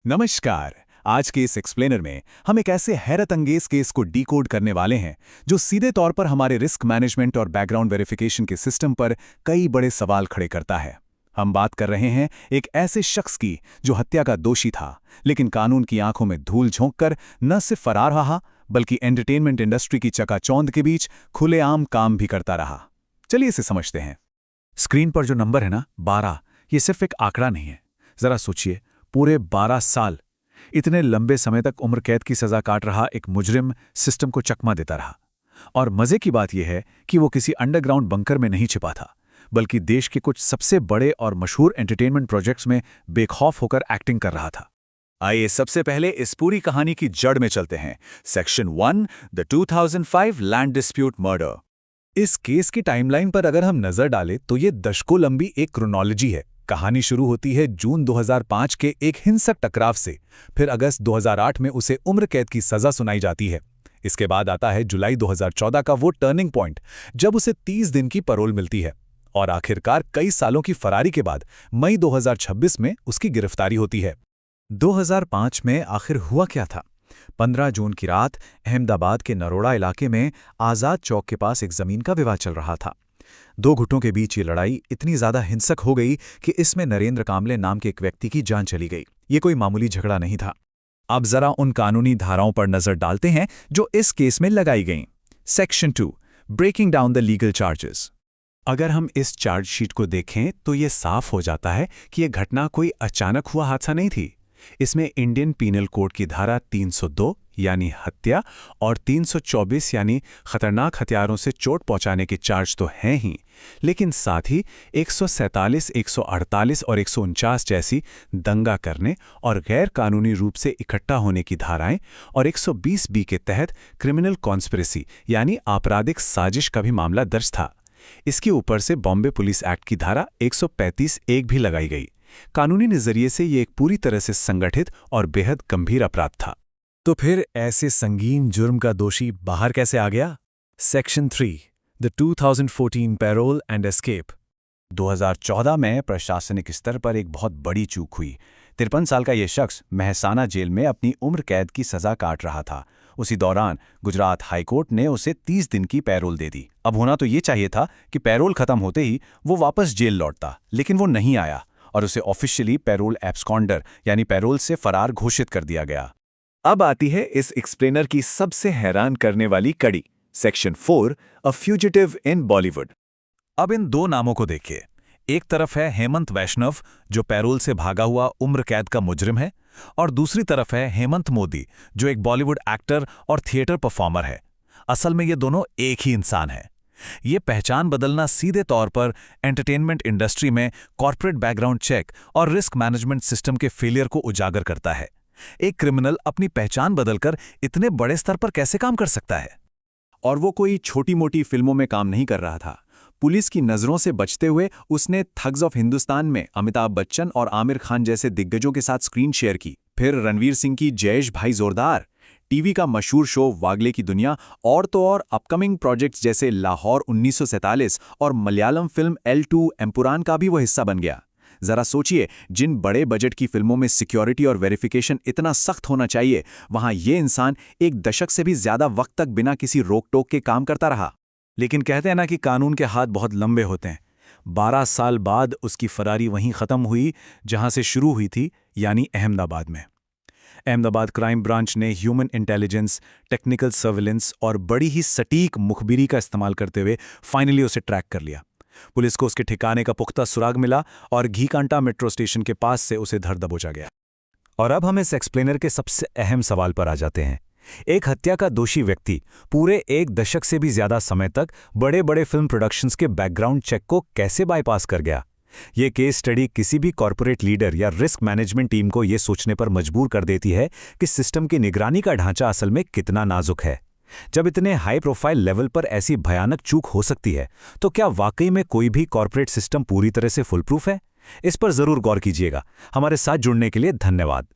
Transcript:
नमस्कार। आज के इस एक्सप्लेनर में हम एक ऐसे हैरत अंगेज केस को डीकोड करने वाले हैं जो सीधे तौर पर हमारे रिस्क मैनेजमेंट और बैकग्राउंड वेरिफिकेशन के सिस्टम पर कई बड़े सवाल खड़े करता है। हम बात कर रहे हैं एक ऐसे शख्स की जो हत्या का दोषी था, लेकिन कानून की आंखों में धूल झोंककर न सिर्फ फरार रहा बल्कि एंटरटेनमेंट इंडस्ट्री की चकाचौंध के बीच खुलेआम काम भी करता रहा। चलिए इसे समझते हैं। स्क्रीन पर जो नंबर है ना 12, ये सिर्फ एक आंकड़ा नहीं है। जरा सोचिए, पूरे 12 साल इतने लंबे समय तक उम्र कैद की सजा काट रहा एक मुजरिम सिस्टम को चकमा देता रहा। और मजे की बात यह है कि वो किसी अंडरग्राउंड बंकर में नहीं छिपा था, बल्कि देश के कुछ सबसे बड़े और मशहूर एंटरटेनमेंट प्रोजेक्ट्स में बेखौफ होकर एक्टिंग कर रहा था। आइए सबसे पहले इस पूरी कहानी की जड़ में चलते हैं। Section 1, the 2005 land dispute murder. इस केस की टाइमलाइन पर अगर हम नजर डालें तो ये दशकों लंबी एक क्रोनोलॉजी है। कहानी शुरू होती है जून 2005 के एक हिंसक टकराव से, फिर अगस्त 2008 में उसे उम्र कैद की सजा सुनाई जाती है। इसके बाद आता है जुलाई 2014 का वो टर्निंग पॉइंट जब उसे 30 दिन की पैरोल मिलती है, और आखिरकार कई सालों की फरारी के बाद मई 2026 में उसकी गिरफ्तारी होती है। 2005 में आखिर हुआ क्या था? 15 जून की रात अहमदाबाद के नरोड़ा इलाके में आज़ाद चौक के पास एक जमीन का विवाद चल रहा था। दो गुटों के बीच ये लड़ाई इतनी ज्यादा हिंसक हो गई कि इसमें नरेंद्र कामले नाम के एक व्यक्ति की जान चली गई। ये कोई मामूली झगड़ा नहीं था। अब जरा उन कानूनी धाराओं पर नजर डालते हैं जो इस केस में लगाई गईं। Section 2, breaking down the legal charges. अगर हम इस चार्जशीट को देखें तो ये साफ हो जाता है कि यह घटना कोई अचानक हुआ हादसा नहीं थी। इसमें इंडियन पीनल कोड की धारा 302 यानी हत्या और 324 यानी खतरनाक हथियारों से चोट पहुंचाने के चार्ज तो हैं ही, लेकिन साथ ही 147, 148 और 149 जैसी दंगा करने और गैर कानूनी रूप से इकट्ठा होने की धाराएं और 120B के तहत क्रिमिनल कॉन्स्पिरेसी यानी आपराधिक साजिश का भी मामला दर्ज था। इसके ऊपर से बॉम्बे पुलिस एक्ट की धारा 135(1) भी लगाई गई। कानूनी नजरिए से ये एक पूरी तरह से संगठित और बेहद गंभीर अपराध था। तो फिर ऐसे संगीन जुर्म का दोषी बाहर कैसे आ गया? Section 3, the 2014 parole and escape. 2014 में प्रशासनिक स्तर पर एक बहुत बड़ी चूक हुई। 53 साल का ये शख्स मेहसाना जेल में अपनी उम्र कैद की सजा काट रहा था। उसी दौरान गुजरात हाईकोर्ट ने उसे 30 दिन की पैरोल दे दी। अब होना तो ये चाहिए था कि पैरोल खत्म होते ही वो वापस जेल लौटता, लेकिन वो नहीं आया और उसे ऑफिशियली पैरोल एब्सकॉन्डर यानी पैरोल से फरार घोषित कर दिया गया। अब आती है इस एक्सप्लेनर की सबसे हैरान करने वाली कड़ी, सेक्शन 4, अ फ्यूजिटिव इन बॉलीवुड। अब इन दो नामों को देखिए। एक तरफ है हेमंत वैष्णव, जो पैरोल से भागा हुआ उम्र कैद का मुजरिम है, और दूसरी तरफ है हेमंत मोदी, जो एक बॉलीवुड एक्टर और थिएटर परफॉर्मर है। असल में ये दोनों एक ही इंसान है। ये पहचान बदलना सीधे तौर पर एंटरटेनमेंट इंडस्ट्री में कॉर्पोरेट बैकग्राउंड चेक और रिस्क मैनेजमेंट सिस्टम के फेलियर को उजागर करता है। एक क्रिमिनल अपनी पहचान बदलकर इतने बड़े स्तर पर कैसे काम कर सकता है? और वो कोई छोटी मोटी फिल्मों में काम नहीं कर रहा था। पुलिस की नजरों से बचते हुए उसने थग्स ऑफ हिंदुस्तान में अमिताभ बच्चन और आमिर खान जैसे दिग्गजों के साथ स्क्रीन शेयर की। फिर रणवीर सिंह की जयेश भाई जोरदार, टीवी का मशहूर शो वागले की दुनिया, और तो और अपकमिंग प्रोजेक्ट्स जैसे लाहौर 1947 और मलयालम फिल्म L2 एम्पुरान का भी वो हिस्सा बन गया। जरा सोचिए, जिन बड़े बजट की फिल्मों में सिक्योरिटी और वेरिफिकेशन इतना सख्त होना चाहिए, वहां ये इंसान एक दशक से भी ज्यादा वक्त तक बिना किसी रोक टोक के काम करता रहा। लेकिन कहते हैं ना कि कानून के हाथ बहुत लंबे होते हैं। 12 साल बाद उसकी फरारी वहीं खत्म हुई जहां से शुरू हुई थी, यानी अहमदाबाद में। अहमदाबाद क्राइम ब्रांच ने ह्यूमन इंटेलिजेंस, टेक्निकल सर्विलेंस और बड़ी ही सटीक मुखबिरी का इस्तेमाल करते हुए फाइनली उसे ट्रैक कर लिया। पुलिस को उसके ठिकाने का पुख्ता सुराग मिला और घीकांटा मेट्रो स्टेशन के पास से उसे धर दबोचा गया। और अब हम इस एक्सप्लेनर के सबसे अहम सवाल पर आ जाते हैं। एक हत्या का दोषी व्यक्ति पूरे एक दशक से भी ज्यादा समय तक बड़े बड़े फिल्म प्रोडक्शंस के बैकग्राउंड चेक को कैसे बाईपास कर गया? ये केस स्टडी किसी भी कॉर्पोरेट लीडर या रिस्क मैनेजमेंट टीम को ये सोचने पर मजबूर कर देती है कि सिस्टम की निगरानी का ढांचा असल में कितना नाजुक है। जब इतने हाई प्रोफाइल लेवल पर ऐसी भयानक चूक हो सकती है, तो क्या वाकई में कोई भी कॉर्पोरेट सिस्टम पूरी तरह से फुल प्रूफ है? इस पर जरूर गौर कीजिएगा। हमारे साथ जुड़ने के लिए धन्यवाद।